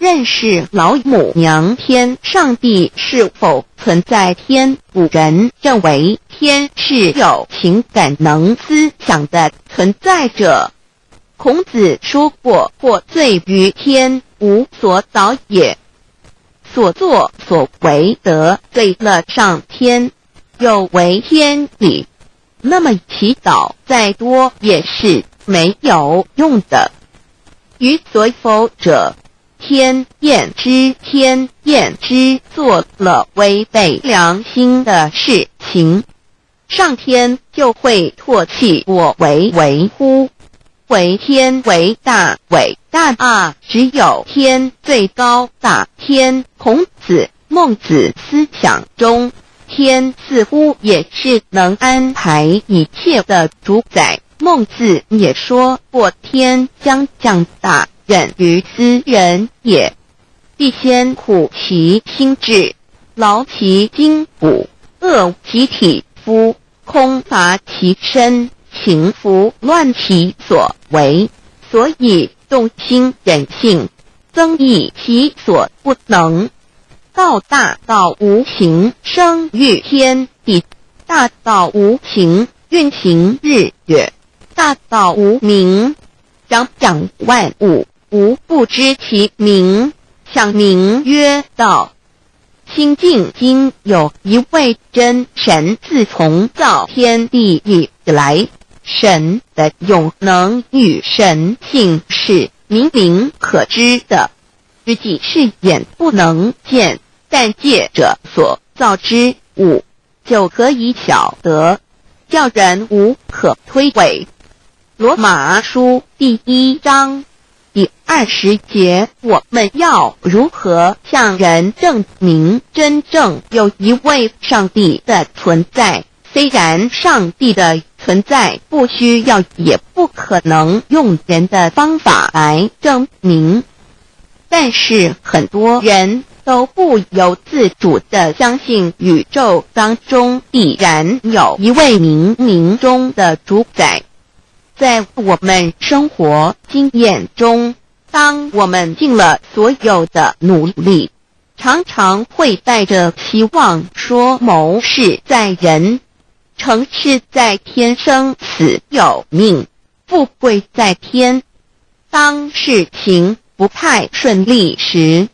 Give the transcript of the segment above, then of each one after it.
认识老母娘天上帝是否存在天，古人认为天是有情感能思想的存在者。孔子说过，或罪于天，无所导也。所作所为得罪了上天，有违天理，那么祈祷再多也是没有用的。予所否者，天厌之，天厌之，做了违背良心的事情，上天就会唾弃我为乎？为天为大，伟大啊！只有天最高大。天，孔子、孟子思想中，天似乎也是能安排一切的主宰。孟子也说过，天将降大任于斯人也，必先苦其心志，劳其筋骨，饿其体肤，空乏其身，情服乱其所为，所以动心忍性，增益其所不能。道大道无形，生育天地；大道无形，运行日月；大道无名，掌掌万物，无不知其名，想名曰道。心经今有一位真神，自从造天地以来，神的永能与神性是明明可知的，自己是眼不能见，但借着所造之物就可以晓得，叫人无可推诿。罗马书第1章第20节，我们要如何向人证明真正有一位上帝的存在？虽然上帝的存在不需要也不可能用人的方法来证明，但是很多人都不由自主地相信宇宙当中必然有一位冥冥中的主宰。在我们生活经验中，当我们尽了所有的努力，常常会带着期望说谋事在人，成事在天，生死有命，富贵在天。当事情不太顺利时，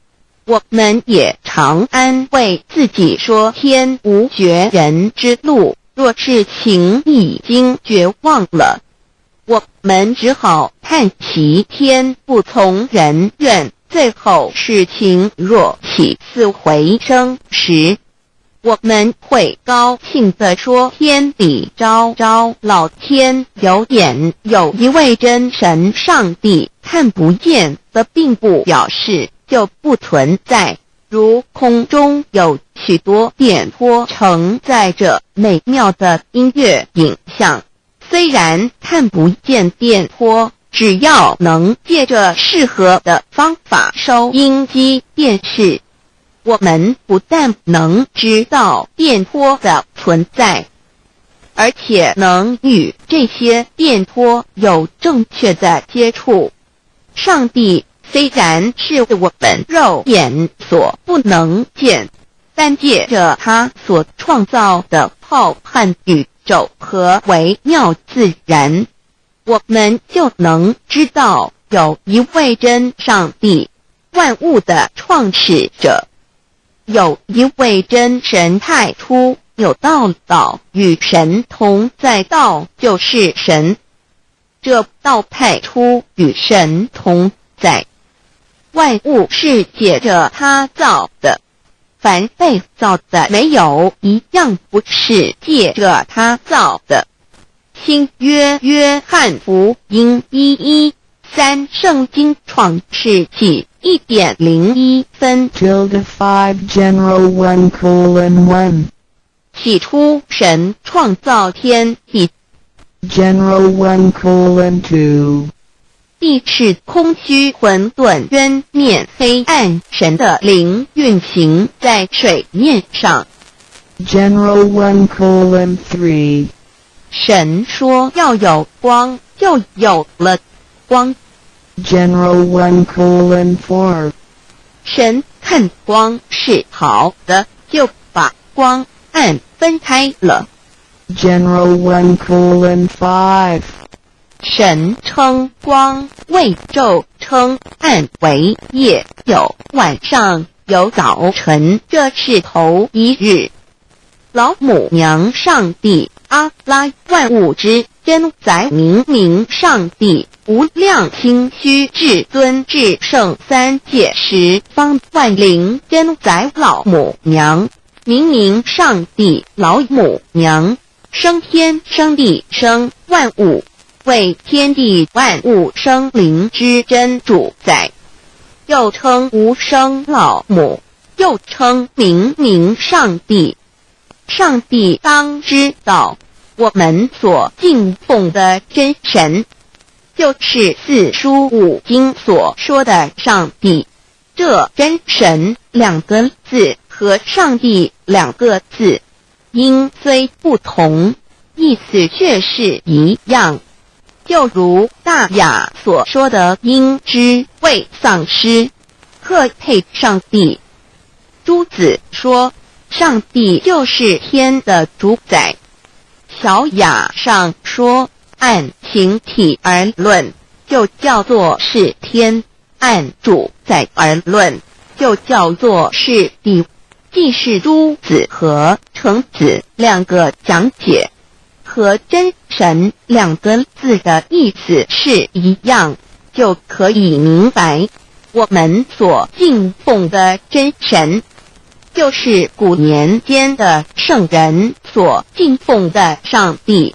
我们也常安慰自己说天无绝人之路，若事情已经绝望了，我们只好叹息天不从人愿。最后事情若起死回生时，我们会高兴地说天理昭昭，老天有眼，有一位真神上帝，看不见的并不表示就不存在。如空中有许多电波承载着美妙的音乐影像，虽然看不见电波，只要能借着适合的方法收音机电视，我们不但能知道电波的存在，而且能与这些电波有正确的接触。上帝虽然是我们肉眼所不能见，但借着他所创造的浩瀚宇宙和微妙自然，我们就能知道有一位真上帝，万物的创始者，有一位真神太初，有道，道与神同在，道就是神，这道太初与神同在。万物是借着他造的，凡被造的没有一样不是借着他造的。新约约翰福音1:13，圣经创世纪1.01分 5 general 1:1 起初神创造天地， general 1:2 地是空虚混沌渊面黑暗，神的灵运行在水面上。 general 1:3 神说要有光，就有了光。 general 1:4神看光是好的，就把光暗分开了。General 1:5. 神称光为昼，称暗为夜，有晚上，有早晨，这是头一日。老母娘上帝阿拉万物之真宰明明上帝无量清虚至尊至圣三界十方万灵真宰老母娘明明上帝老母娘生天生地生万物，为天地万物生灵之真主宰，又称无生老母，又称明明上帝。上帝当知道，我们所敬奉的真神，就是四书五经所说的上帝。这真神两个字和上帝两个字，音虽不同，意思却是一样。就如大雅所说的鹰之谓丧尸，克配上帝。朱子说上帝就是天的主宰。小雅上说按形体而论，就叫做是天；按主宰而论，就叫做是地。既是朱子和程子两个讲解，和真神两个字的意思是一样，就可以明白，我们所敬奉的真神，就是古年间的圣人所敬奉的上帝。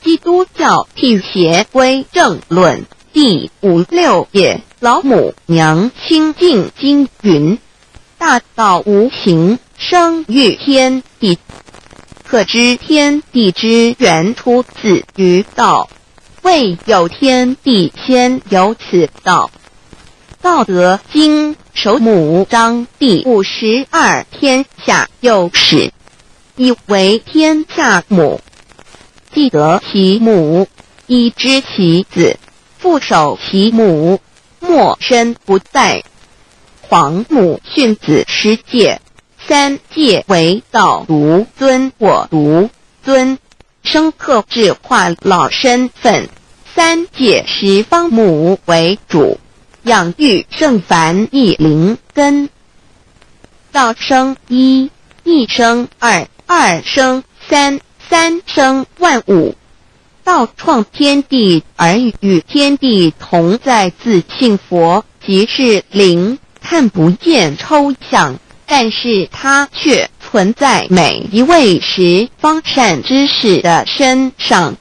基督教辟邪归正论第56页，老母娘清净经云：大道无形，生育天地，可知天地之源出自于道，未有天地，先有此道。道德经首母章第52，天下有始，以为天下母。既得其母，以知其子，父守其母，莫身不在。皇母训子10戒，3戒为道独尊我独尊，生克制化老身份。3戒十方母为主，养育圣凡一灵根。道生一，一生二，二生三，三生万物。道创天地而与天地同在，自性佛，即是灵，看不见抽象，但是它却存在每一位十方善知识的身上。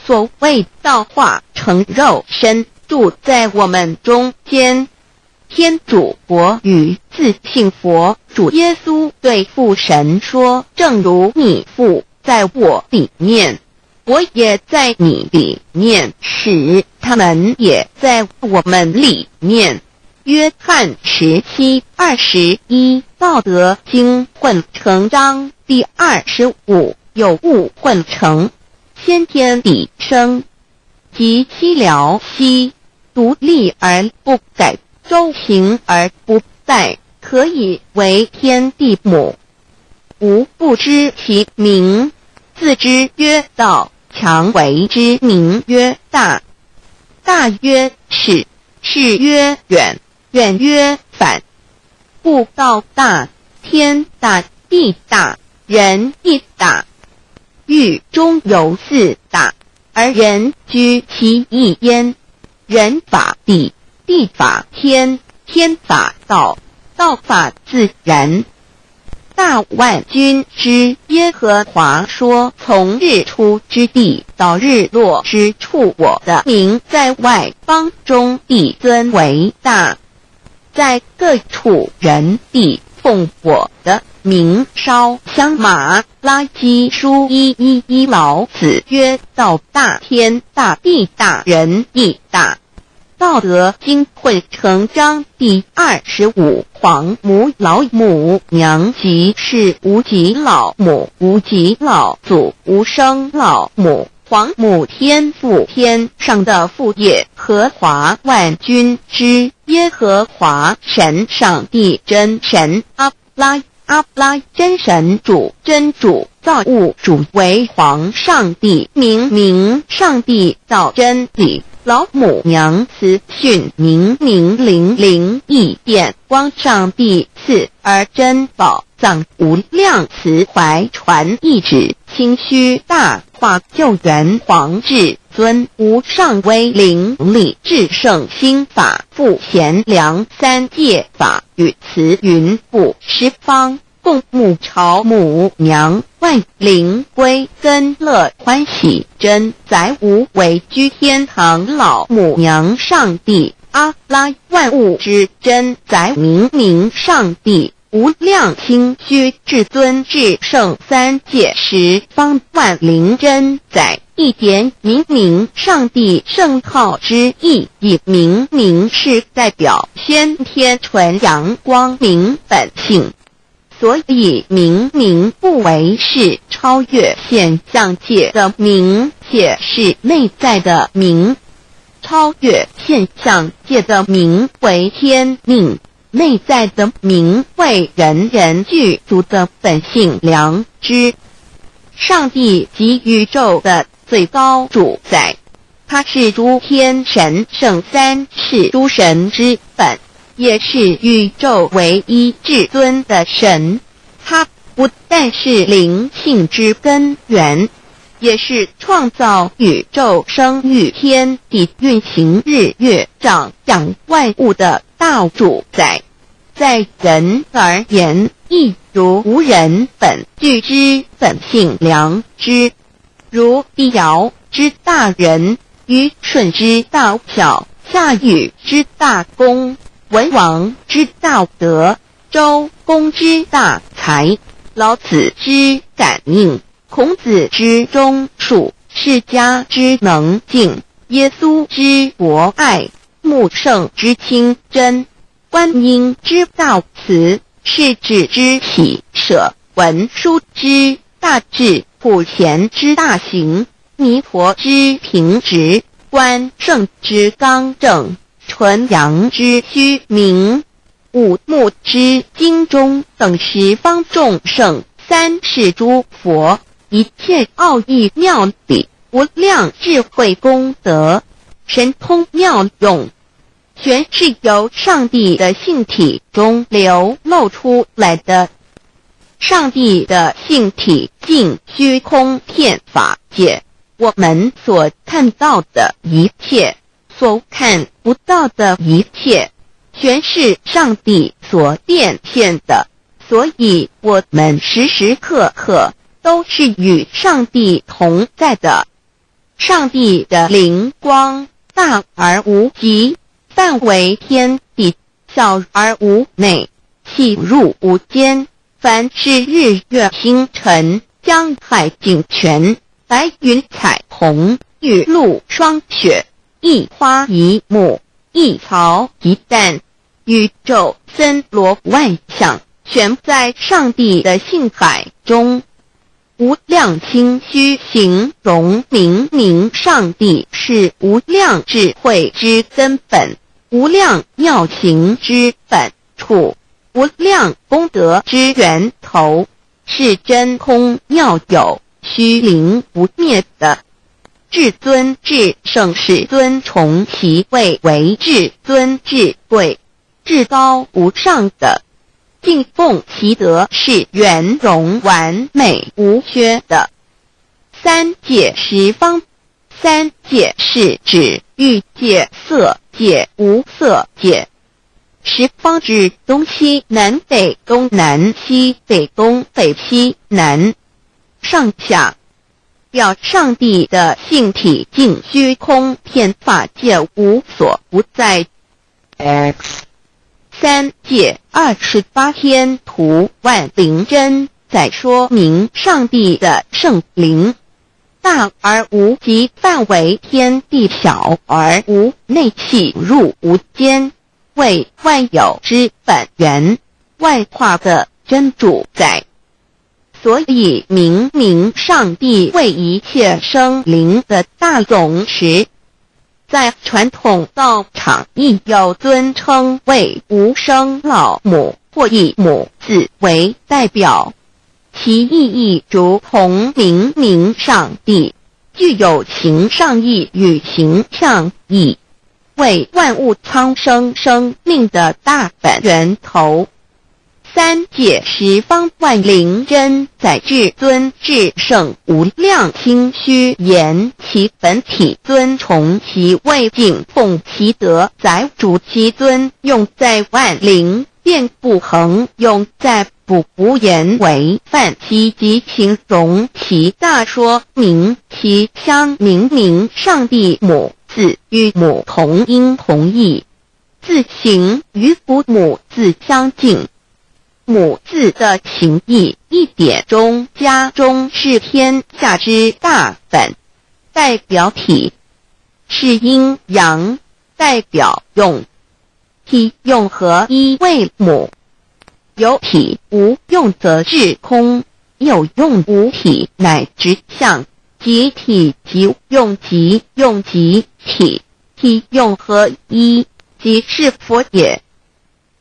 所谓道化成肉身，住在我们中间。天主佛与自性佛主耶稣对父神说：正如你父在我里面，我也在你里面，使他们也在我们里面。约翰17:21，道德经混成章第25，有物混成，先天地生，即西辽西，独立而不改，周行而不殆，可以为天地母。吾不知其名，自之曰道，强为之名曰大。大曰始，始曰远，远曰反。故道大，天大，地大，人亦大。欲中有四大，而人居其一焉。人法地，地法天，天法道，道法自然。大万军之耶和华说：从日出之地到日落之处，我的名在外邦中必尊为大。在各处人必奉我的名烧香。马拉基书1:11，老子曰：道大，天大，地大，人亦大。道德经混成章第25，皇母老母娘即是无极老母，无极老祖，无生老母。皇母天父，天上的父耶和华万军之耶和华神，上帝真神，阿拉真神主，真主，造物主，为皇上帝，明上帝造真理，老母娘慈训，明灵义电光，上帝赐而真宝藏，无量慈怀传一旨，清虚大化，救援皇至尊，无上威灵力，至圣心法，复贤良三界法，与慈云布十方，共沐朝母娘，万灵归根乐欢喜，真载无为居天堂，老母娘上帝，阿拉万物之真载，明上帝，无量清虚至尊至圣三界十方，万灵真载，一点明上帝圣号之意，以明是代表先天纯阳光明本性，所以明不为是超越现象界的明，且是内在的明，超越现象界的明为天命，内在的明为人人具足的本性良知。上帝即宇宙的最高主宰，他是诸天神圣三世诸神之本，也是宇宙唯一至尊的神。他不但是灵性之根源，也是创造宇宙生育天地运行日月长养万物的大主宰。在人而言，亦如无人本具之本性良知，如帝尧之大仁，虞舜之大巧，夏禹之大功，文王之大德，周公之大才，老子之感应，孔子之忠恕，释迦之能静，耶稣之博爱，穆圣之清真，观音之大慈，世子之喜舍，文殊之大智，普贤之大行，弥陀之平直，关圣之刚正，纯阳之虚明，五目之精中，等十方众圣，三世诸佛，一切奥义妙理，无量智慧功德，神通妙用，全是由上帝的性体中流露出来的。上帝的性体尽虚空遍法界，我们所看到的一切，所看不到的一切，全是上帝所变现的，所以我们时时刻刻都是与上帝同在的。上帝的灵光大而无极，范围天地，小而无内，细入无间。凡是日月星辰，江海井泉，白云彩虹，雨露霜雪，一花一木，一草一蛋，宇宙森罗万象，全在上帝的性海中。无量清虚形容明上帝是无量智慧之根本，无量妙行之本处，无量功德之源头，是真空妙有，虚灵不灭的。至尊至圣世尊崇其位为至尊至贵，至高无上的，敬奉其德是圆融完美无缺的。三界十方，三界是指欲界、色界、无色界。十方指东西南北东南西北东北西南上下，表上帝的性体尽虚空遍法界无所不在。 X 三界28天图万灵真，在说明上帝的圣灵大而无极，范围天地，小而无内，气入无间，为万有之本源，万化的真主宰。所以明明上帝为一切生灵的大总持。在传统道场亦有尊称为无生老母，或以母字为代表，其意义如同明明上帝，具有形上义与形象义，为万物苍生生命的大本源头。三界十方万灵真在至尊至圣无量清虚言其本体尊崇其位敬奉其德载主其尊，用在万灵便不恒用在不无言为范其及形容其大说明其相明明上帝母字与母同音同义，字形与父母字相近。母字的情义一点中加中是天下之大本，代表体是阴阳，代表用，体用合一为母。有体无用则至空，有用无体乃直相，即体即用即用即体，体用合一即是佛也。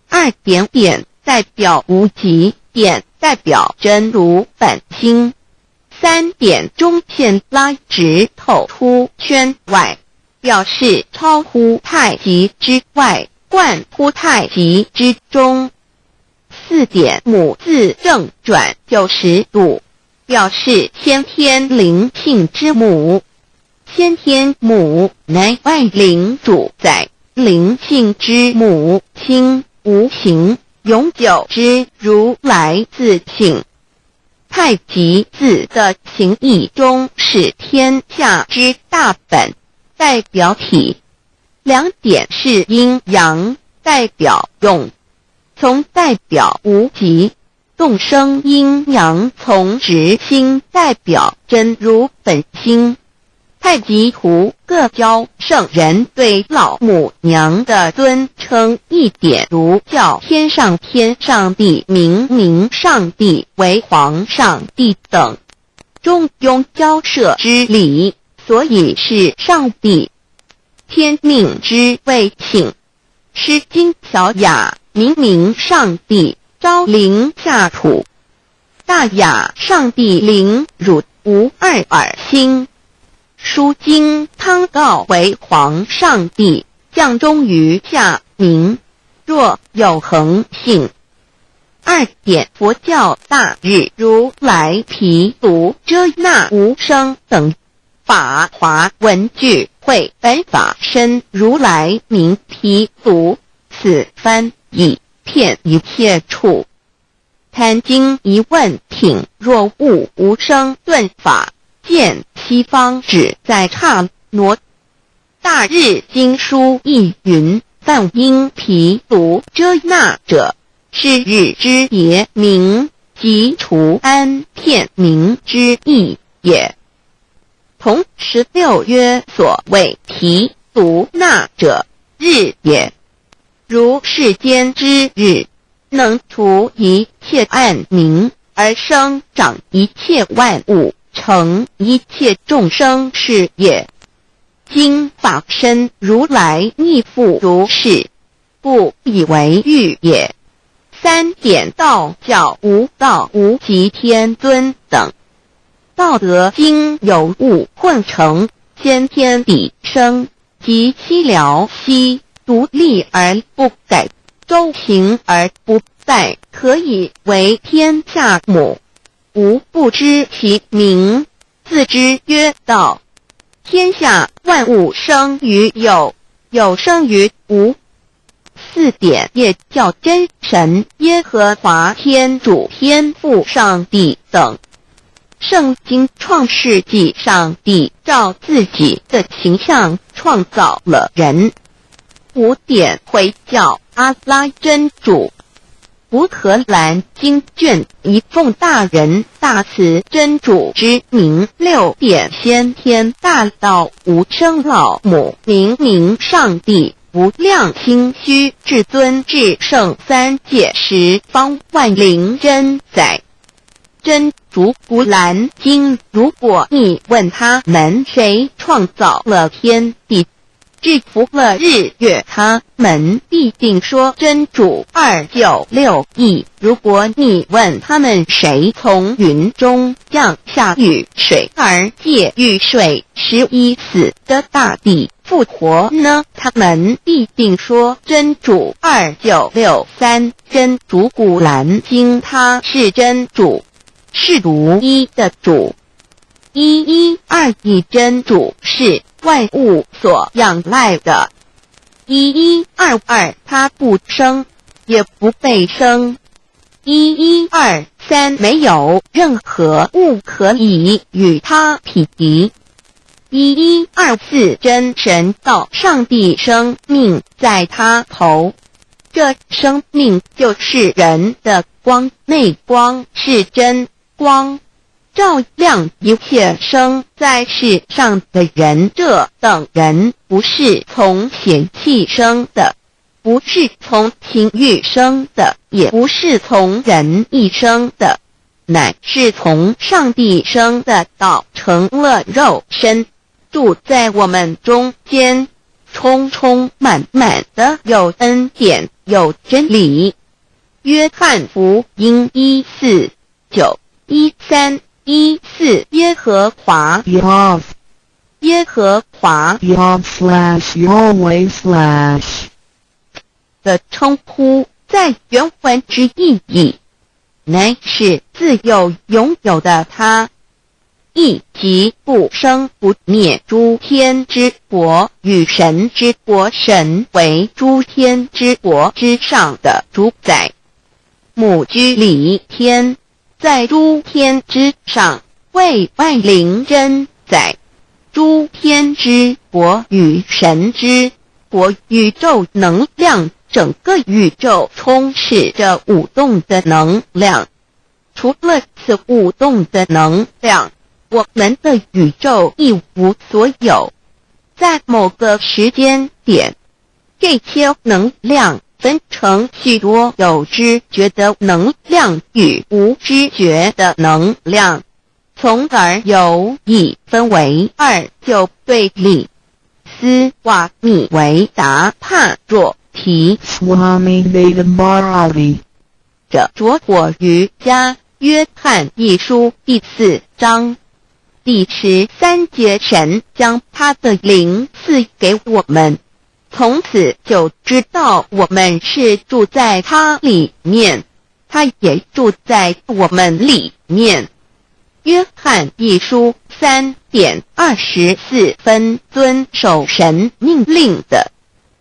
二点点代表无极，点代表真如本心。三点中线拉直透出圈外，表示超乎太极之外，贯乎太极之中。四点母字正转90度，表示先天灵性之母。先天母乃外灵主宰，灵性之母亲无形永久之如来自性。太极字的形义中是天下之大本，代表体。两点是阴阳，代表用，从代表无极，动生阴阳从直心代表真如本心。太极图各教圣人对老母娘的尊称一点如叫天上天上帝明明上帝为皇上帝等，中庸交涉之理，所以是上帝。天命之谓性，诗经小雅明明上帝昭灵下土，大雅上帝灵汝无二耳心。书经汤告为皇上帝，降中于下民，若有恒性。二点佛教大日如来毗卢遮那无生等法华文具会本法身如来名毗卢，此翻译骗一切处。贪经一问挺若悟无生顿法，见西方只在刹那。大日经书亦云，梵音毗卢遮那者，是日之别名，即除安片名之意也。同16曰所谓毗卢那者，日也。如世间之日，能除一切暗明，而生长一切万物，成一切众生是也。今法身如来亦复如是，不以为喻也。三点道教无道无极天尊等，道德经有物混成，先天地生，即七辽息，独立而不改，周行而不殆，可以为天下母。吾不知其名，自之曰道。天下万物生于有，有生于无。四点也叫真神耶和华天主天父上帝等。圣经创世纪，上帝照自己的形象创造了人。五点回教阿拉真主。乌克兰经卷一奉大人大慈真主之名，六点先天大道无生老母明明上帝无量清虚至尊至圣三界十方万灵真在。真主古兰经，如果你问他们谁创造了天地，制服了日月，他们必定说真主296亿。如果你问他们谁从云中降下雨水而借雨水使已死的大地复活呢？他们必定说真主2963。真主古兰经，他是真主，是独一的主，112亿真主是万物所仰赖的，1122他不生也不被生，1123没有任何物可以与他匹敌，1124真神道上帝生命在他头，这生命就是人的光，内光是真光，照亮一切生在世上的人。这等人不是从血气生的，不是从情欲生的，也不是从人意生的，乃是从上帝生的，道成了肉身，住在我们中间，充充满满的有恩典有真理。约翰福音1491314耶和华 Yav 耶和华 Yav/Yahweh/ 的称呼，在原文之意义乃是自有拥有的他，亦即不生不灭诸天之国与神之国，神为诸天之国之上的主宰，母居里天，在诸天之上为万灵真宰。诸天之国与神之国，宇宙能量，整个宇宙充斥着舞动的能量，除了此舞动的能量，我们的宇宙一无所有。在某个时间点，这些能量分成许多有知觉的能量与无知觉的能量，从而有一分为二，就对立。斯瓦米维达帕若提 Swami Vedabharati 着着火瑜伽约翰一书第4章第13节，神将他的灵赐给我们，从此就知道我们是住在他里面，他也住在我们里面。约翰一书3:24，遵守神命令的，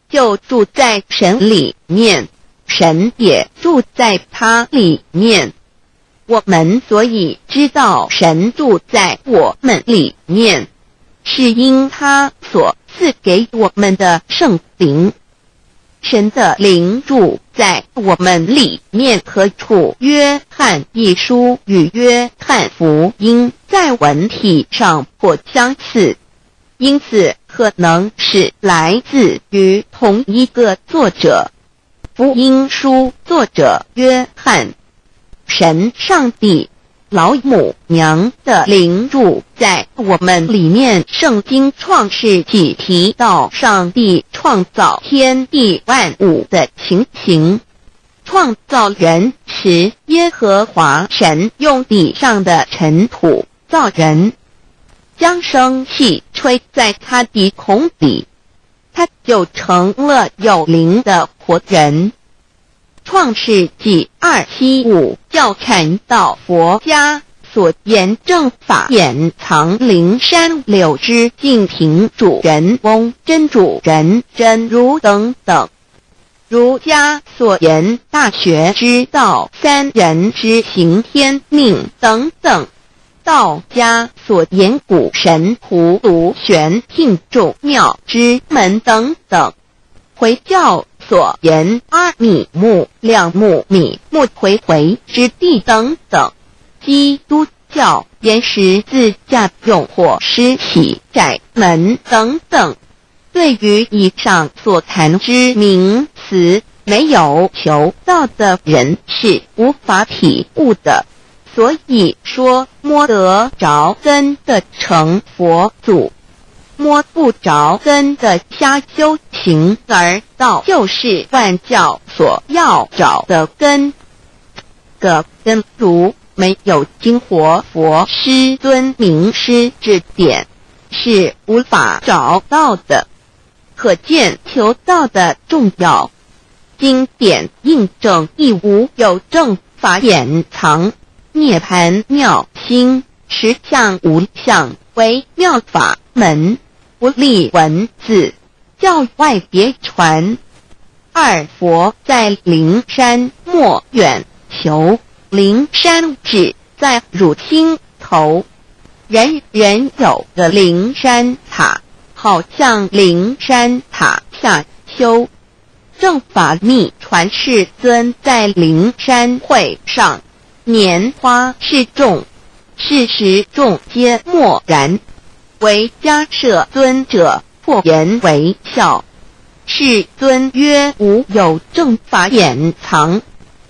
就住在神里面，神也住在他里面。我们所以知道神住在我们里面，是因他所赐给我们的圣灵。神的灵住在我们里面何处？约翰一书与约翰福音在文体上颇相似，因此可能是来自于同一个作者。福音书作者约翰，神上帝老母娘的灵住在我们里面。圣经创世纪提到上帝创造天地万物的情形，创造人时，耶和华神用地上的尘土造人，将生气吹在他鼻孔里，他就成了有灵的活人。创世纪275教传道佛家所言正法典藏灵山柳之净瓶主人翁真主人真如等等，儒家所言大学之道三人之行天命等等，道家所言古神荼毒玄牝众妙之门等等，回教所言阿米木两木米木回回之地等等，基督教言十字架用火施洗窄门等等。对于以上所谈之名词，没有求道的人是无法体悟的。所以说摸得着根的成佛祖，摸不着根的瞎修行而道，就是万教所要找的根。个根如没有经活佛师尊名师指点，是无法找到的。可见求道的重要。经典印证亦无有正法掩藏，涅盘妙心，实相无相，为妙法门，不立文字，教外别传。二佛在灵山莫远求，灵山只在汝心头，人人有个灵山塔，好像灵山塔下修。正法密传世尊在灵山会上，拈花示众，是时众皆默然，唯迦摄尊者破颜为笑。世尊曰：无有正法掩藏，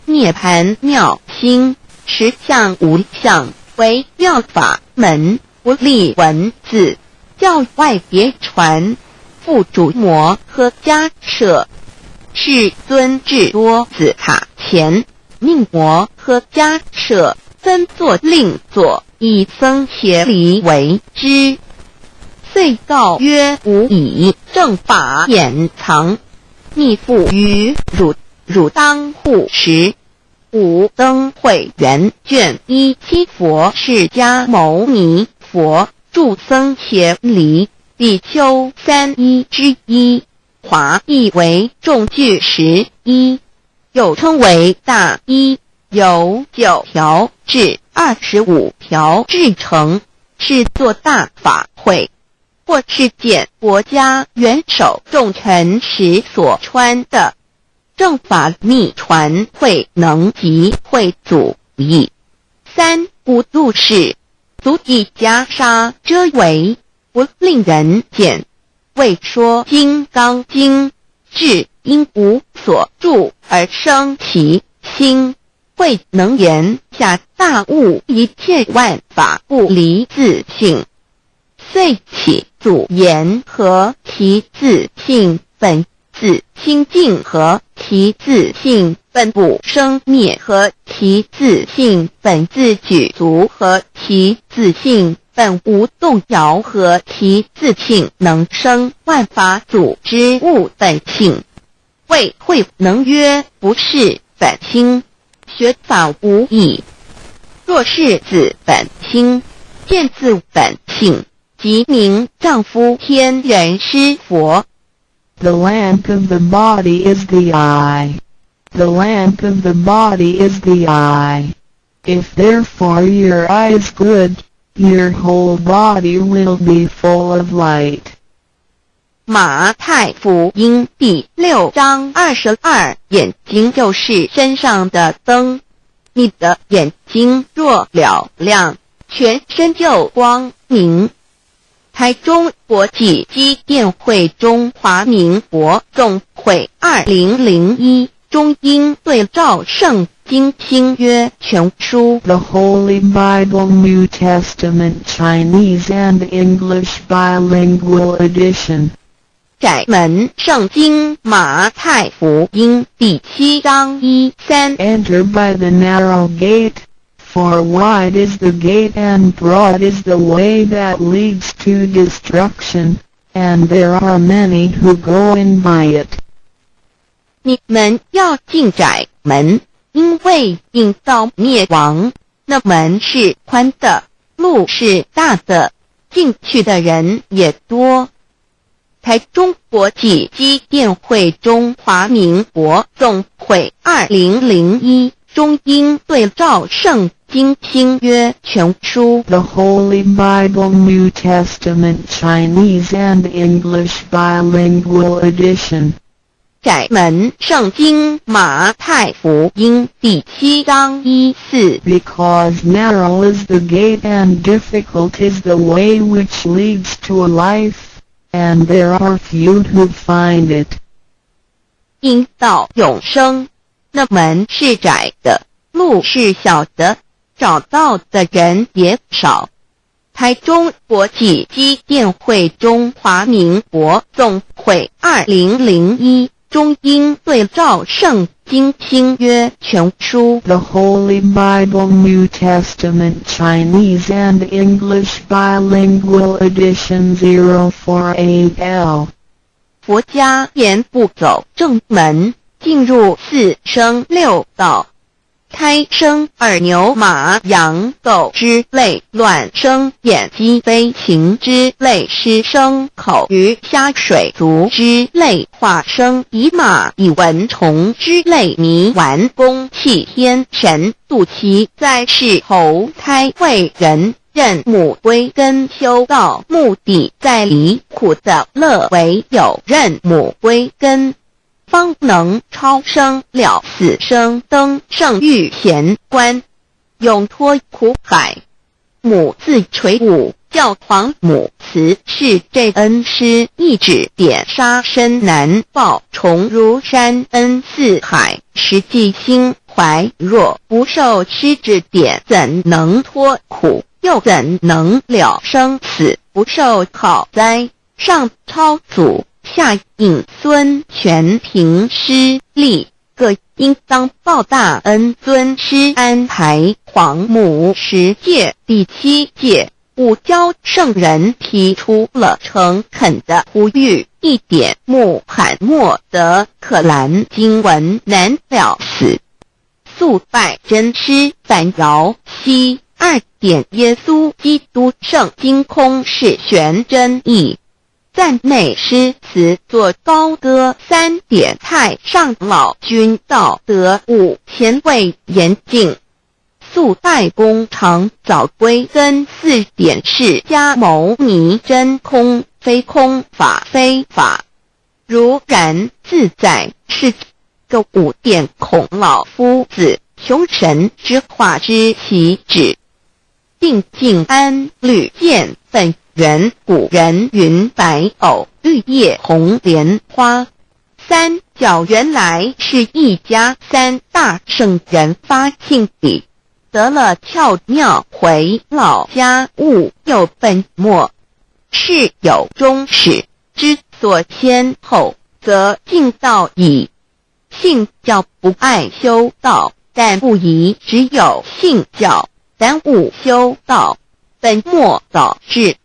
涅盘妙心，实相无相，为妙法门，不立文字，教外别传。复主摩诃迦摄。世尊至多子塔前，命摩诃迦摄分作令座，以僧协离为之。遂告曰：吾以正法掩藏，逆复于汝当护持。五灯会元卷17佛释迦牟尼佛著僧协离比丘3之一，华译为众句11，又称为大一，由9条至25条制成，是作大法会，或是见国家元首重臣时所穿的。正法密传会能及会祖义。三不入世，足以袈裟遮为，不令人见。为说金刚经，至因无所住而生其心，慧能言下大悟，一切万法不离自性。遂起祖言和其自性本自清净和其自性本不生灭和其自性本自具足和其自性本无动摇和其自性能生万法组之物本性。谓慧能曰：不是本心，学法无益。若是自本心，见自本性，即名丈夫天人师佛。The lamp of the body is the eye. The lamp of the body is the eye. If therefore your eye is good, your whole body will be full of light. 马太福音第6章22，眼睛就是身上的灯。你的眼睛若了亮，全身就光明。台中国际机电会中华民国总会2001中英对照圣经新约全书 The Holy Bible New Testament Chinese and English Bilingual Edition. 窄门圣经马太福音第7章1-3 Enter by the narrow gate, for wide is the gate and broad is the way that leads to destruction, and there are many who go in by it. 你们要进窄门，因为引到灭亡。那门是宽的，路是大的，进去的人也多。台中国际机电会中华民国总会2001中英对照圣经新约全书 The Holy Bible New Testament Chinese and English Bilingual Edition. 窄门圣经马太福音第7章1-4 Because narrow is the gate and difficult is the way which leads to life, and there are few who find it. 因到永生，那门是窄的，路是小的，找到的人也少。台中国际机电会中华民国总会2001中英对照圣经新约全书 The Holy Bible New Testament Chinese and English Bilingual Edition 048L 佛家言不走正门，进入四生六道，胎生二牛马羊狗之类，卵生眼鸡飞禽之类，湿生口鱼虾水族之类，化生以马以蚊虫之类，迷顽公气天神，度其在世投胎为人，任母归根修道，目的在离苦的乐，唯有任母归根，方能超生了死生，登圣域贤官，永脱苦海。母自垂武，教皇母慈是这恩师，一指点杀身难报，重如山恩四海，实际心怀若不受师指点，怎能脱苦？又怎能了生死？不受考灾，上超祖，下引孙，全凭师力，各应当报大恩。尊师安排皇母10诫，第7诫，五教圣人提出了诚恳的呼吁，一点穆罕默德可兰经文难了死，素拜真师反饶西。2点耶稣基督圣经空是玄真义，赞美诗词作高歌。3点太上老君道德5前卫严谨，素拜公常早归根。4点释迦牟尼真空非空法非法，如然自在是个5点孔老夫子求神之化之其旨，定静安律见本源。古人云白藕绿叶红莲花。三角原来是一家3大圣人发庆礼，得了窍妙，回老家务有本末，事有终始，之所先后，则敬道矣。信教不爱修道，但不宜只有信教，耽误修道，本末倒置，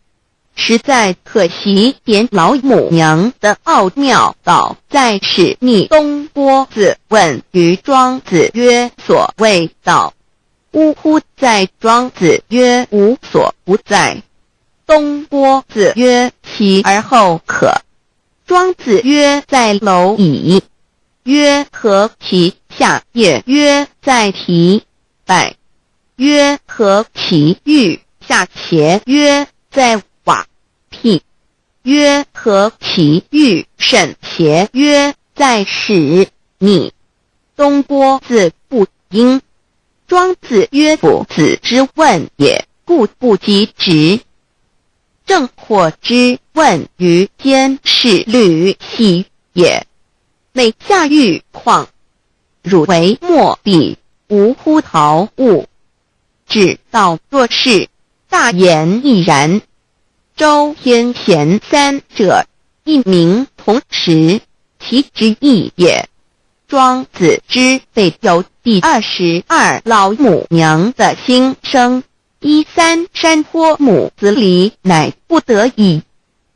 实在可惜。点老母娘的奥妙道在使逆东郭子问于庄子曰：所谓道，呜呼！在庄子曰：无所不在。东郭子曰：其而后可？庄子曰：在蝼蚁。曰：何其下也？曰：在蹄。百。曰：何其欲下且？曰：在瓦辟。曰：何其欲甚且？曰：在使逆。东郭子不应。庄子曰：夫子之问也，故不及直。正火之问于监视律系也，每下狱况，汝为莫必，无乎陶物。只道若是，大言亦然。周天贤3者，一名同时，其之义也。庄子之备有第22老母娘的心声，13山坡母子礼，乃不得已。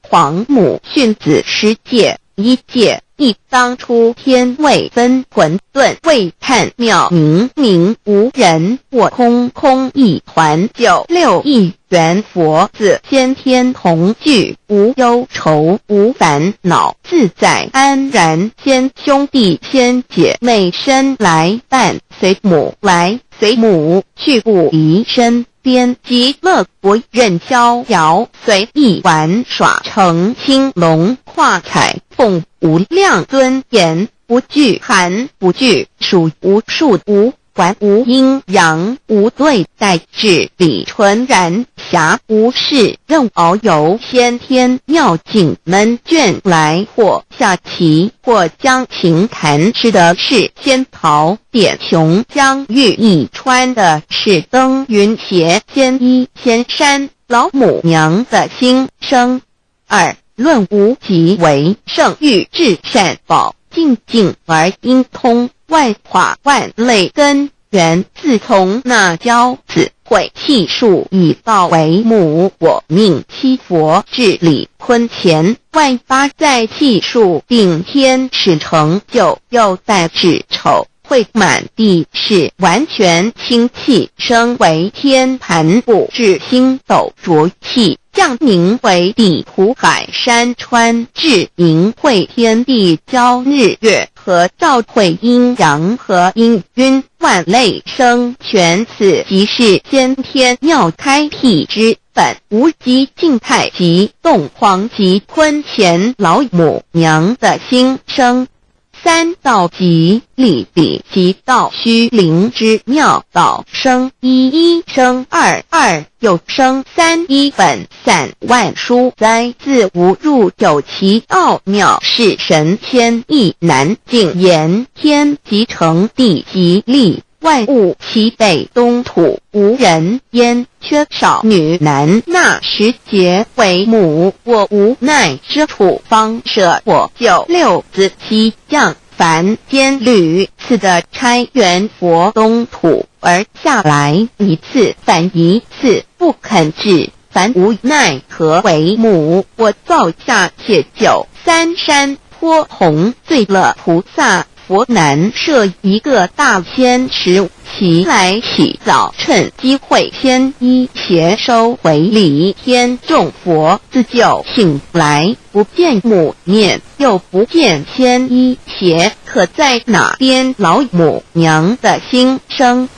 皇母训子10诫，1诫亦当初天未分混沌，未探妙明明无人，我空空一团，96亿元佛子先天同聚，无忧愁无烦恼，自在安然。先兄弟先姐妹生来伴，随母来随母去，不离身边。极乐国任逍遥，随意玩耍，成青龙跨彩凤，无量尊严，不惧寒不惧暑，无数无管无阴阳，无对待，至理纯然。暇无事任遨游先天妙境门卷来或下棋或将琴弹诗的是仙桃点琼将玉一穿的是登云斜仙衣仙山老母娘的心声。二论无极为圣域至善宝静静而应通万化万类根源自从那教子会气数以道为母我命七佛至理坤前万八在气数定天使成就又在至丑会满地是完全清气升为天盘布至星斗浊气降凝为地土海山川至明会天地交日月和照会阴阳和阴晕万类生全此即是先天妙开辟之本无极静态及动黄及坤乾老母娘的心声。三道即理比即道虚灵之妙道生一一生二二又生三一本散万殊哉自无入有其奥妙是神仙亦难尽言天即成地即立万物其北东土无人焉缺少女男纳时节为母我无奈之处方舍我就六子七将凡间屡次的差援佛东土而下来一次反一次不肯至凡无奈何为母我造下且九三山颇弘罪乐菩萨佛南设一个大仙池其来洗澡趁机会先一邪收回礼天众佛自救醒来不见母面又不见先一邪可在哪边老母娘的心声。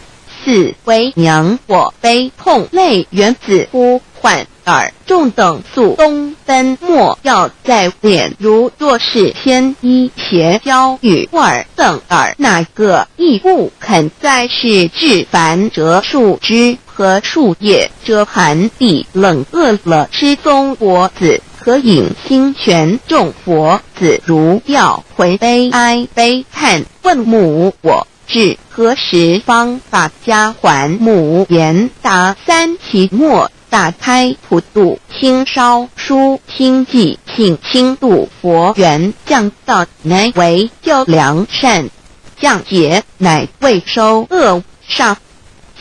四为娘我悲痛泪缘子呼唤耳众等速东奔莫要在脸如若是先一邪教与尔等耳哪个亦不肯在是至凡折树枝和树叶遮寒地冷饿了失踪国子可引心玄众佛子如要回悲哀悲叹问母我至何时方把家还母言答三期末打开普渡清烧书清寂请清度佛缘降道乃为救良善降劫乃为收恶煞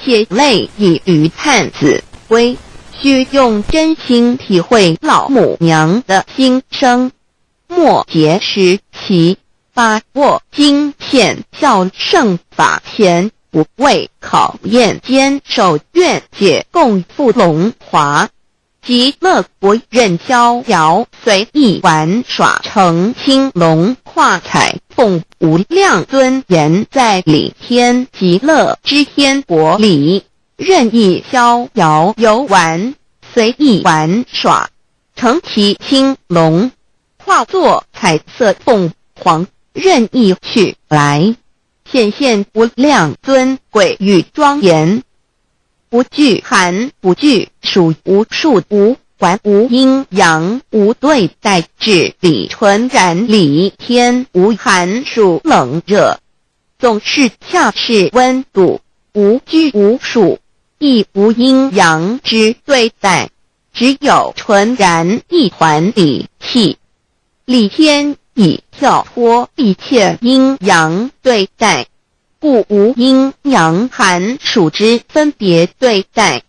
血泪以于叹子归须用真心体会老母娘的心声末节时期把握经现效圣法前不畏考验坚守愿解共赴龙华极乐国任逍遥随意玩耍成青龙化彩凤无量尊严在理天极乐之天国里任意逍遥游玩随意玩耍成其青龙化作彩色凤凰任意去来显现无量尊贵与庄严不惧寒不惧暑无数无管无阴阳无对待至理纯然理天无寒暑冷热总是恰是温度无拘无束亦无阴阳之对待只有纯然一环理气理天以跳脱一切阴阳对待故无阴阳寒暑之分别对待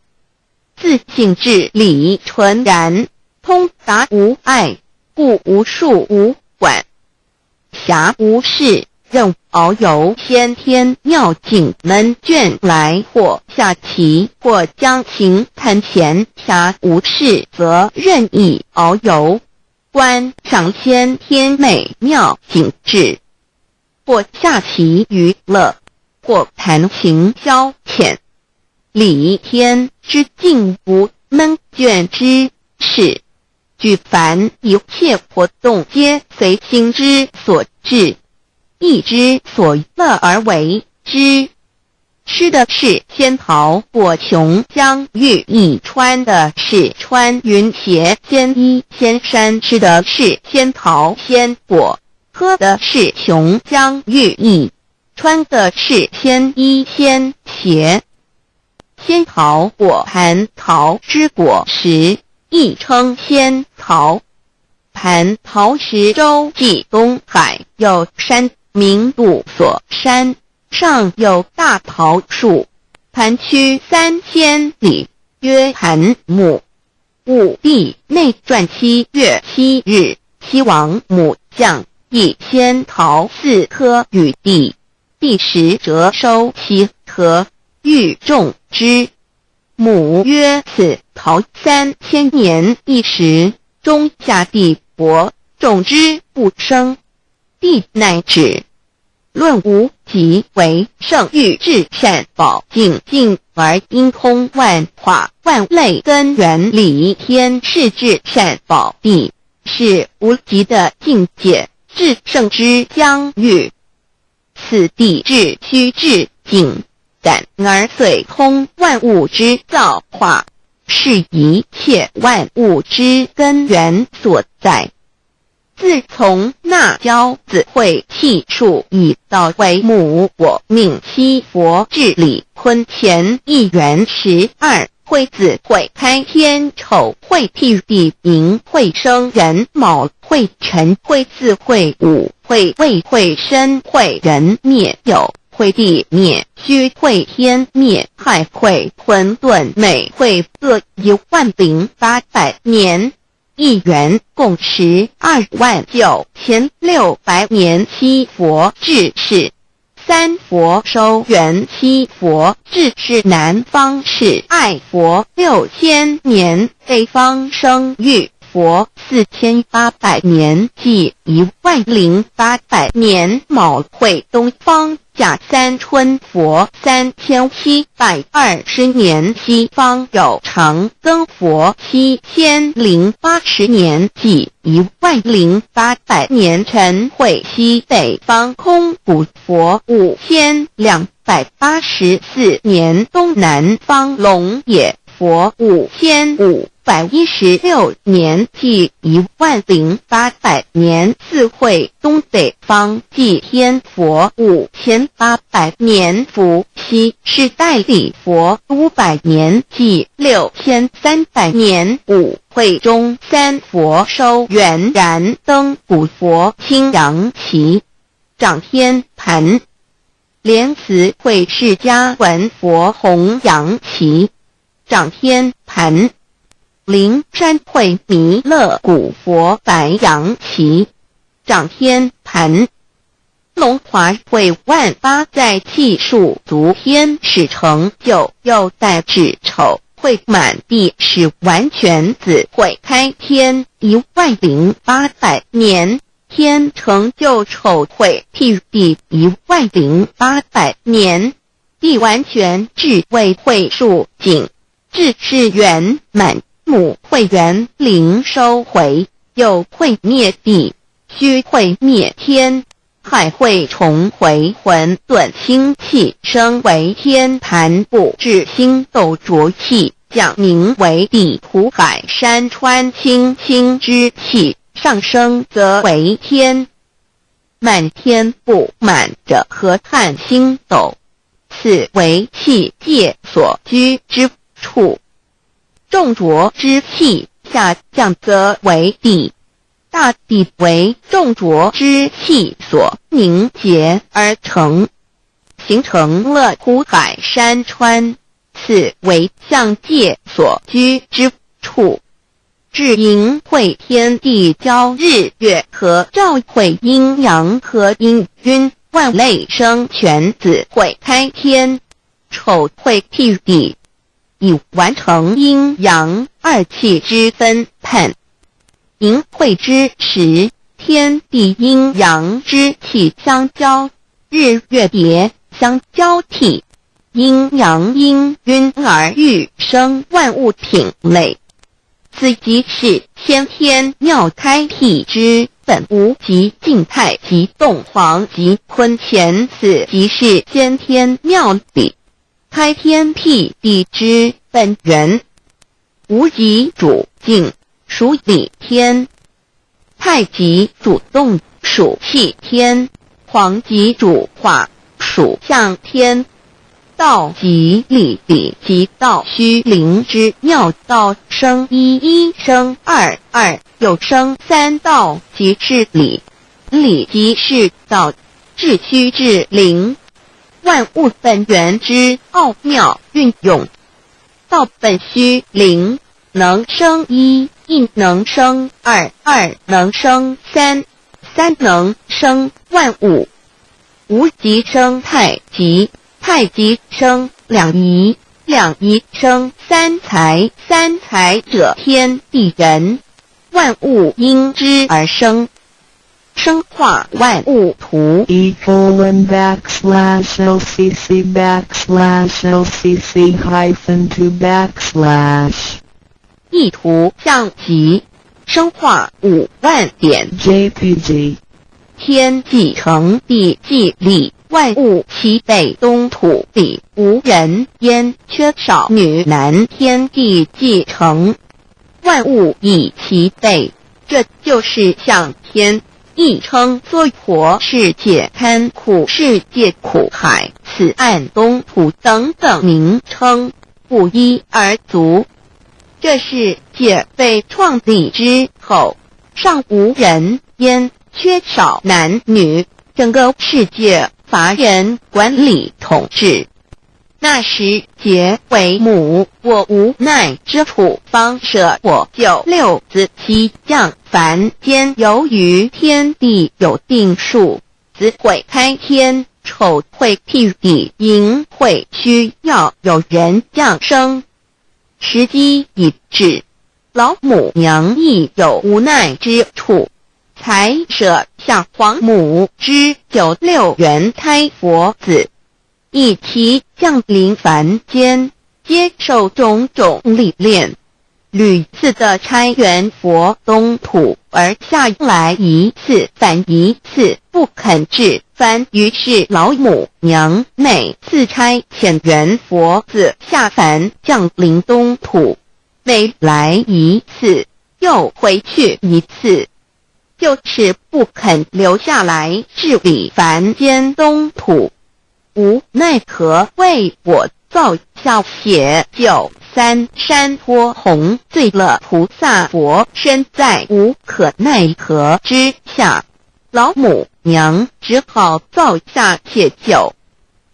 自性至理纯然通达无碍故无数无管暇无事任遨游先天妙境门卷来或下棋或将琴弹前暇无事则任意遨游观赏先天美妙景致或下棋娱乐或弹琴消遣理天之境无门卷之事举凡一切活动皆随心之所至意之所乐而为之吃的是仙桃果琼浆玉液，穿的是穿云鞋仙衣仙衫，吃的是仙桃仙果，喝的是琼浆玉液，穿的是仙衣仙鞋。仙桃果蟠桃之果实，亦称仙桃。蟠桃实洲际东海有山，名杜所山，上有大桃树，盘曲3千里，曰蟠木。武帝内传7月7日，西王母将以仙桃4颗与帝，帝时折收其壳，欲种之。母曰：此桃3000年一时，终下地薄，种之不生。帝乃止。论无极为圣域至善宝净净而因空万化万类根源理天是至善宝地，是无极的境界，至圣之疆域。此地至虚至静，感而遂通万物之造化，是一切万物之根源所在。自从那骄子会气数以道为母，我命西佛治理坤乾1元12，会子会开天丑，会替地寅，会生人卯，会辰，会巳，会午，会未，会申，会人灭酉，会地灭戌，会天灭亥，会混沌昧，会各10800年。1元共129600年。七佛治世，三佛收元，七佛治世南方是爱佛6000年，北方生玉佛4800年，即10800年。卯会东方甲三春佛3720年，西方有长庚佛7080年，即10800年。辰会西北方空谷佛5284年，东南方龙野佛5516年，即10800年。四会东北方祭天佛5800年，伏羲是代理佛500年，即6300年。五会中三佛收元，燃灯古佛清阳旗，掌天盘。莲慈会释迦文佛弘扬旗，掌天盘。灵山会弥勒古佛白羊旗，掌天盘。龙华会万八在气数足天使成就，又代指丑会满地是完全子会开天10800年，天成就丑会替地10800年，地完全智慧会数景，智是圆满。母会元灵收回，又会灭地，虚会灭天，亥会重回混沌星气，生为天盘部，至星斗浊气，降名为地土海山川清清之气，上升则为天。满天不满者何叹星斗，此为气界所居之处。重浊之气下降则为地，大地为重浊之气所凝结而成，形成了土海山川，此为象界所居之处。至阴会天地交日月和照会阴阳和阴晕，万类生全子会开天，丑会替地，以完成阴阳二气之分判。寅会之时，天地阴阳之气相交，日月别相交替，阴阳阴晕而育生万物品类。此即是先天妙开辟之本无极静态及动黄及坤乾，此即是先天妙理。开天辟地之本源，无极主静，属理天；太极主动，属气天；黄极主化，属象天。道即理，理即道，虚灵之妙道，生一，一生二，二又生三，道即是理，理即是道，至虚至灵，万物本源之奥妙运用。道本虚灵，能生一，一能生二，二能生三，三能生万物。无极生太极，太极生两仪，两仪生三才，三才者天地人，万物因之而生，生化万物图。E://LCC_LCC_2/ 意图象极，生化5万点。JPG 天既成，地既立，万物其北东土里，无人焉，缺少女男，天地既成，万物以其北，这就是象天。亦称娑婆世界、贪苦世界、苦海、此岸东土等等名称，不一而足。这世界被创立之后，尚无人焉，缺少男女，整个世界乏人管理统治。那时桀为母，我无奈之处，方舍我救六子七将。凡间由于天地有定数，子会开天，丑会辟地，寅会需要有人降生。时机已至，老母娘亦有无奈之处，才舍下皇母之9六元胎佛子，以其降临凡间，接受种种历练，屡次的差援佛东土，而下来一次反一次不肯至凡，于是老母娘每次差遣援佛子下凡降临东土，每来一次又回去一次，就是不肯留下来治理凡间东土。无奈何为我造下血酒3山坡红，醉了菩萨佛身在无可奈何之下，老母娘只好造下血酒，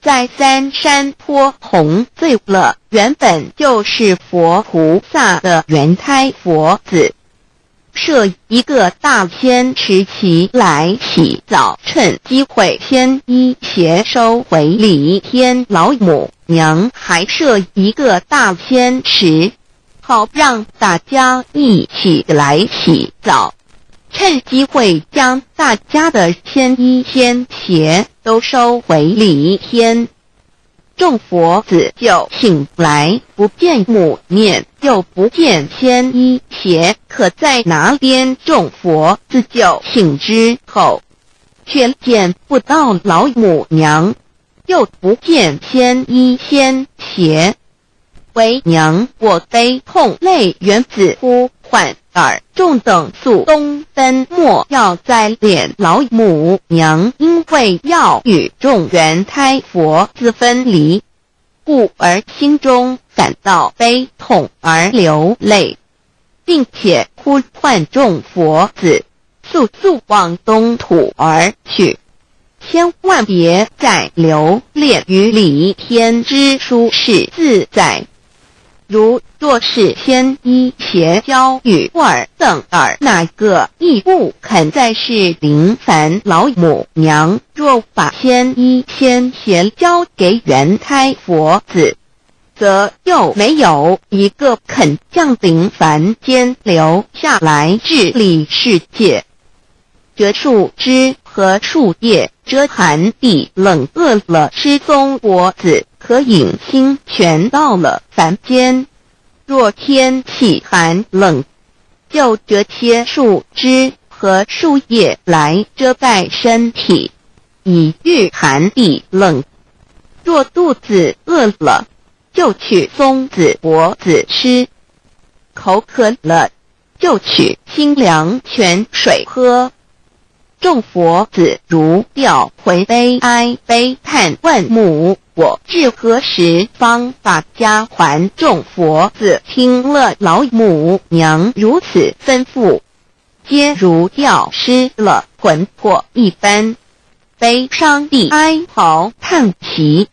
在3山坡红醉了原本就是佛菩萨的原胎佛子，设一个大仙池其来洗澡，趁机会先衣邪收回礼天。老母娘还设一个大仙池，好让大家一起来洗澡，趁机会将大家的仙衣仙鞋都收回礼天。众佛子就醒来，不见母面，又不见仙衣鞋，可在哪边？众佛子就醒之后，却见不到老母娘，又不见仙衣仙鞋，为娘我悲痛泪源自呼唤耳。众等速东奔，莫要再敛老母娘，因为要与众原胎佛子分离，故而心中感到悲痛而流泪，并且呼唤众佛子速速往东土而去，千万别再留恋于礼天之舒适自在。如若是仙衣鞋交与尔等尔，哪个亦不肯再是临凡老母娘？若把仙衣仙鞋交给原胎佛子，则又没有一个肯降临凡间留下来治理世界。这树枝和树叶遮寒地冷，饿了吃松果子，可饮清泉，到了凡间。若天气寒冷，就折些树枝和树叶来遮盖身体，以御寒地冷。若肚子饿了，就取松子柏子吃，口渴了就取清凉泉水喝。众佛子如调回悲哀悲叹问母，我至何时方把家还？众佛子听了老母娘如此吩咐，皆如吊失了魂魄一般，悲伤地哀嚎叹息，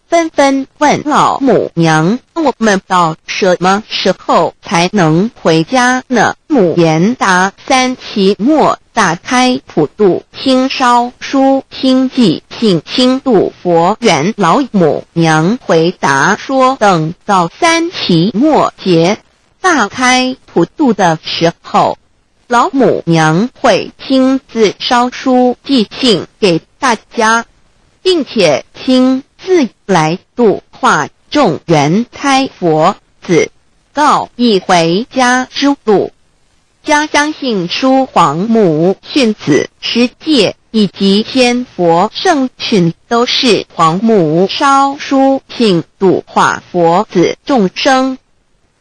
纷纷问老母娘：我们到什么时候才能回家呢？母言答：3期末打开普度清烧书清寂信清度佛缘。老母娘回答说：等到3期末节大开普度的时候，老母娘会亲自烧书寄信给大家，并且亲自来度化众缘胎佛子，告一回家之路。家相信书皇母训子师戒以及仙佛圣训都是皇母烧书信度化佛子众生。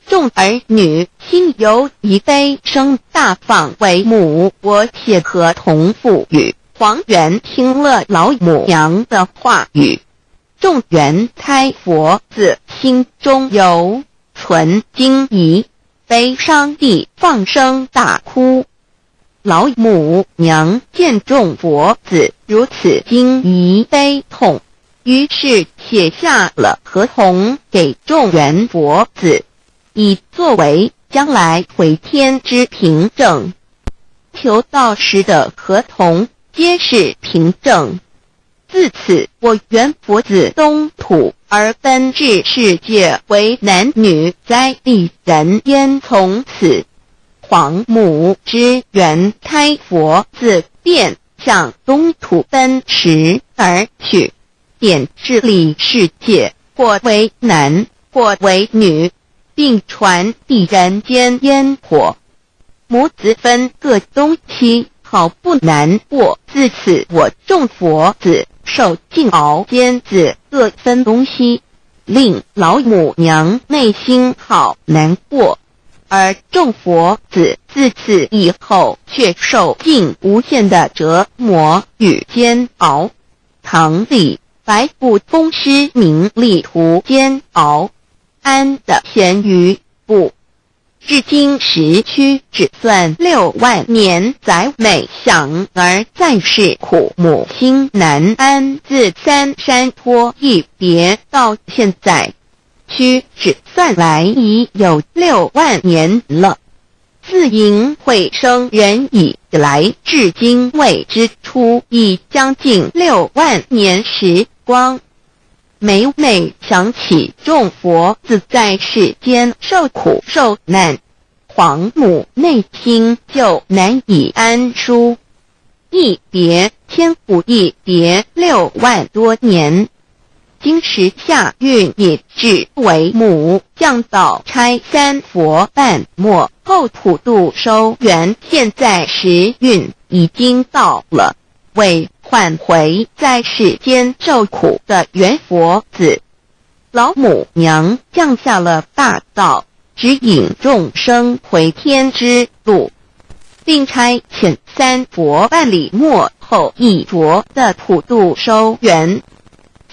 众儿女心由一悲生大放为母，我写合同赋予。皇元听了老母娘的话语，众缘胎佛子心中有存惊疑，悲伤地放声大哭。老母娘见众佛子如此惊疑悲痛，于是写下了合同给众缘佛子，以作为将来回天之凭证。求道时的合同皆是凭证。自此，我缘佛子东土而奔至世界为男女在地人焉。从此，皇母之缘胎佛子便向东土奔驰而去，点治理世界，或为男，或为女，并传递人间烟火。母子分各东西，好不难过。自此，我众佛子受尽熬煎子各分东西，令老母娘内心好难过。而众佛子自此以后却受尽无限的折磨与煎熬。唐李白骨风师名利图煎熬，安的咸鱼不。至今时区只算6万年，载每想而在世苦母心难安。自三山坡一别到现在，屈指算来已有6万年了。自寅会生人以来，至今未知出，已将近6万年时光。每每想起众佛子在世间受苦受难，皇母内心就难以安舒。一别千古一别6万多年，今时下运也至为母降道差3佛半末后普度收缘，现在时运已经到了，为换回在世间受苦的缘佛子，老母娘降下了大道，指引众生回天之路，并差遣3佛办理末后一佛的普度收缘。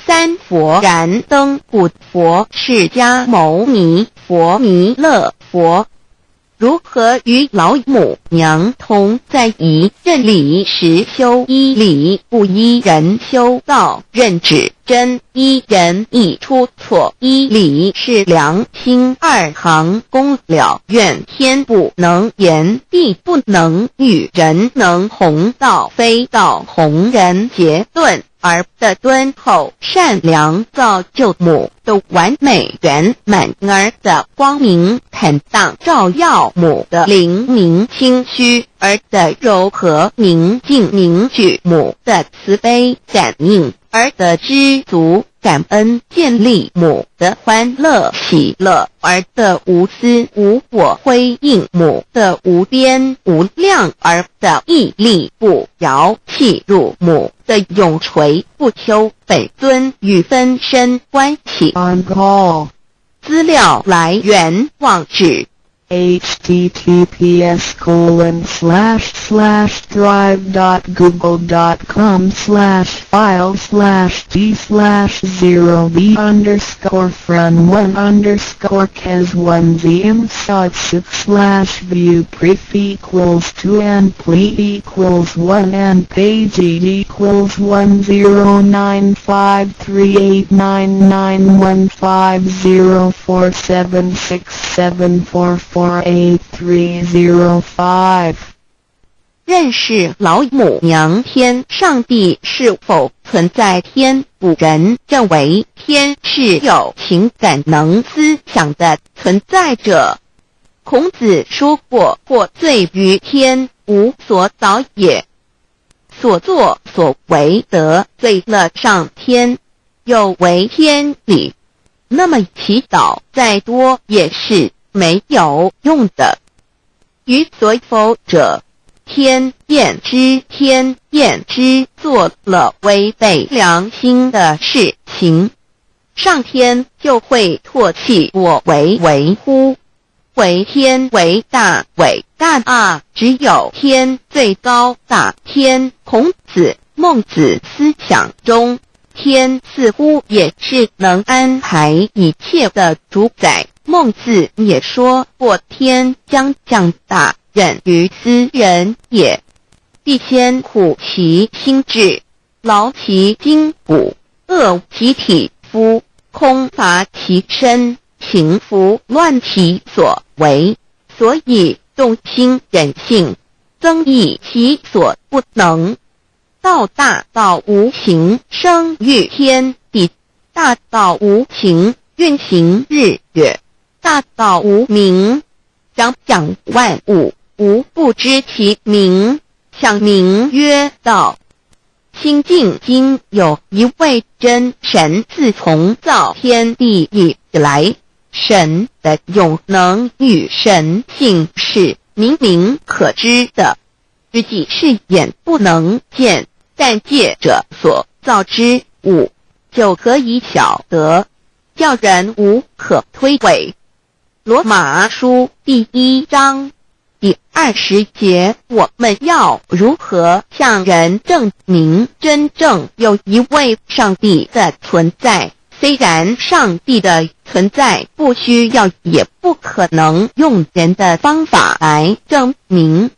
3佛燃灯古佛、释迦牟尼佛、弥勒佛，如何与老母娘同在一任理时修一理，不依人修道，任指真一人一出错，一理是良心2行功了，愿天不能言，地不能语，人能弘道，非道弘人。结论而的敦厚善良，造就母的完美圆满，儿的光明坦荡，照耀母的灵明清虚，儿的柔和宁静凝聚，母的慈悲感应，儿的知足感恩建立，母的欢乐喜乐，儿的无私无我辉映，母的无边无量，儿的屹立不摇弃入，母的永垂不朽。本尊与分身关系。On call. 资料来源网址 https://drive.google.com/file/d/0b_cas1z/view pref equals 2 and ple equals 1 and page equals 109538991550476774483005认识老母娘天上帝是否存在？天古人认为天是有情感能思想的存在者。孔子说过，或罪于天，无所导也。所作所为得罪了上天，有违天理，那么祈祷再多也是没有用的。于所否者，天厌之，做了违背良心的事情，上天就会唾弃我为乎？为天为大啊！只有天最高大天。孔子、孟子思想中，天似乎也是能安排一切的主宰。孟子也说过，天将降大任于斯人也，必先苦其心志，劳其筋骨，饿其体肤，空乏其身，情拂乱其所为，所以动心忍性，增益其所不能。道大道无形，生育天地；大道无情，运行日月；大道无名，掌万物，无不知其名，想名曰道。心经今有一位真神，自从造天地以来，神的永能与神性是明明可知的，自己是眼不能见，但借着所造之物就可以晓得，叫人无可推诿。罗马书第1章第20节，我们要如何向人证明真正有一位上帝的存在？虽然上帝的存在不需要也不可能用人的方法来证明，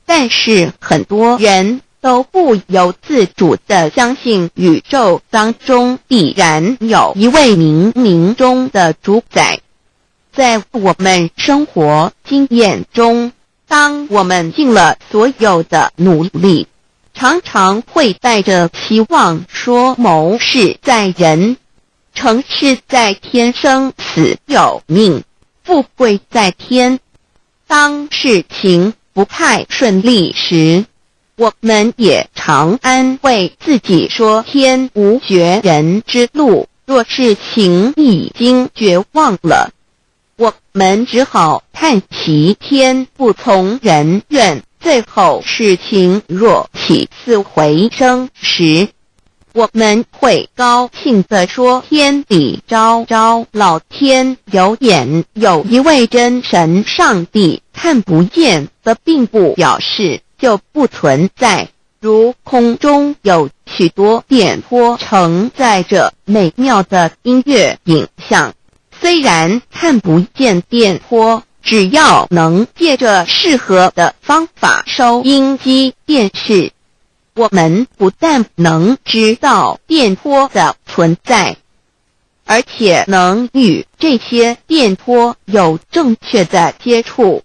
但是很多人都不由自主地相信宇宙当中必然有一位冥冥中的主宰。在我们生活经验中，当我们尽了所有的努力，常常会带着希望说谋事在人，成事在天，生死有命，富贵在天。当事情不太顺利时，我们也常安慰自己说，天无绝人之路，若事情已经绝望了，我们只好叹息天不从人愿。最后事情若起死回生时，我们会高兴地说，天理昭昭，老天有眼，有一位真神上帝，看不见的并不表示就不存在。如空中有许多电波承载着美妙的音乐影像，虽然看不见电波，只要能借着适合的方法收音机电视，我们不但能知道电波的存在，而且能与这些电波有正确的接触。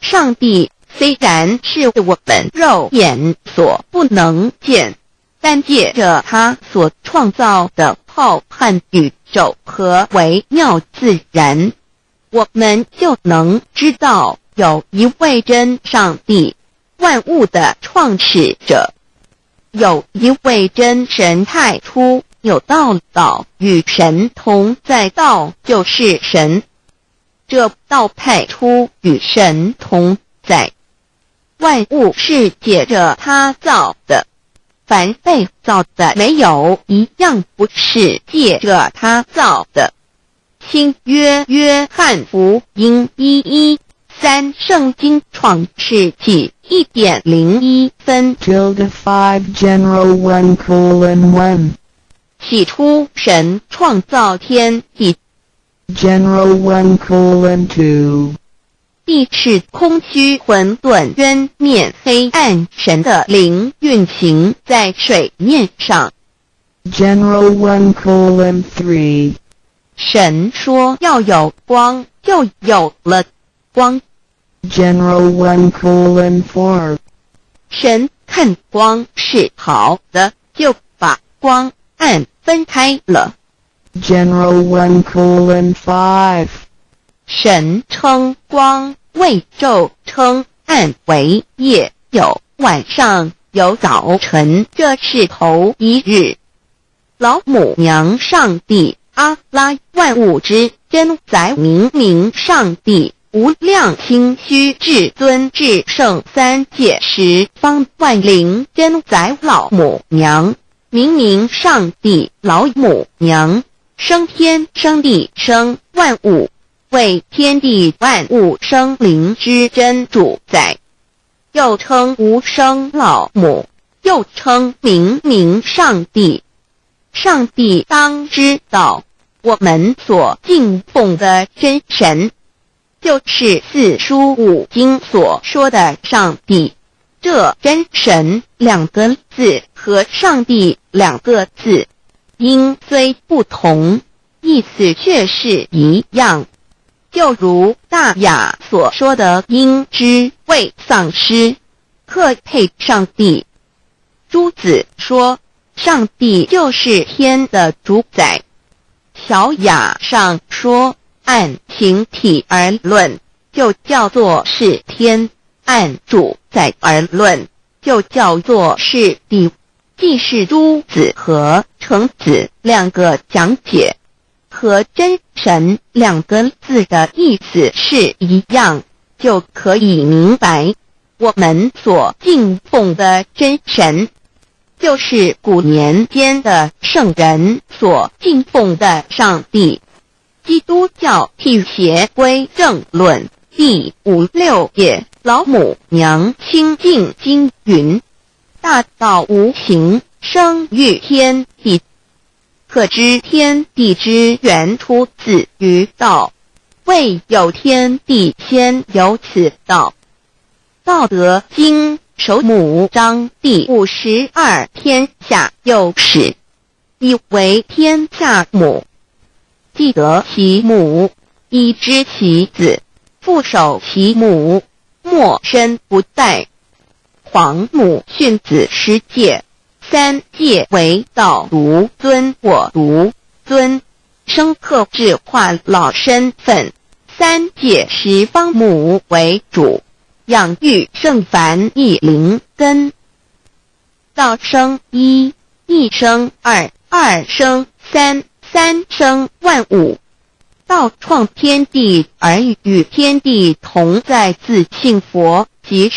上帝虽然是我们肉眼所不能见，但借着他所创造的浩瀚宇宙和微妙自然，我们就能知道有一位真上帝，万物的创始者，有一位真神太初有道，道与神同在，道就是神，这道太初与神同在。万物是借着他造的，凡被造的没有一样不是借着他造的。新约约翰福音1:13圣经创世纪1.01分 tilde 5 general 1:1 起初神创造天地， general 1:2 地是空虚混沌渊面黑暗，神的灵运行在水面上。 general 1:3 神说要有光，就有了光。 general 1:4 神看光是好的，就把光暗分开了。 general 1:5 神称光为昼，称暗为夜，有晚上，有早晨，这是头一日。老母娘上帝阿拉，万物之真宰，明明上帝无量清虚至尊至圣三界十方万灵真宰老母娘，明明上帝老母娘，生天生地生万物，为天地万物生灵之真主宰，又称无生老母，又称明明上帝。上帝当知道，我们所敬奉的真神，就是四书五经所说的上帝。这真神两个字和上帝两个字，音虽不同，意思却是一样。就如大雅所说的音之谓丧失，克配上帝。朱子说上帝就是天的主宰。小雅上说按形体而论，就叫做是天；按主宰而论，就叫做是地。既是朱子和程子两个讲解，和真神两个字的意思是一样，就可以明白，我们所敬奉的真神，就是古年间的圣人所敬奉的上帝。基督教辟邪归正论第56页，老母娘清净经云：大道无形，生育天地，可知天地之源出自于道，未有天地，先有此道。道德经首母章第52，天下有始，以为天下母。既得其母，以知其子，父守其母，莫身不殆。皇母训子十戒，三戒为道独尊我独尊，生克制化老身份。三戒十方母为主，养育圣凡一灵根。道生一，一生二，二生三，三生万物。道创天地而与天地同在，自性佛即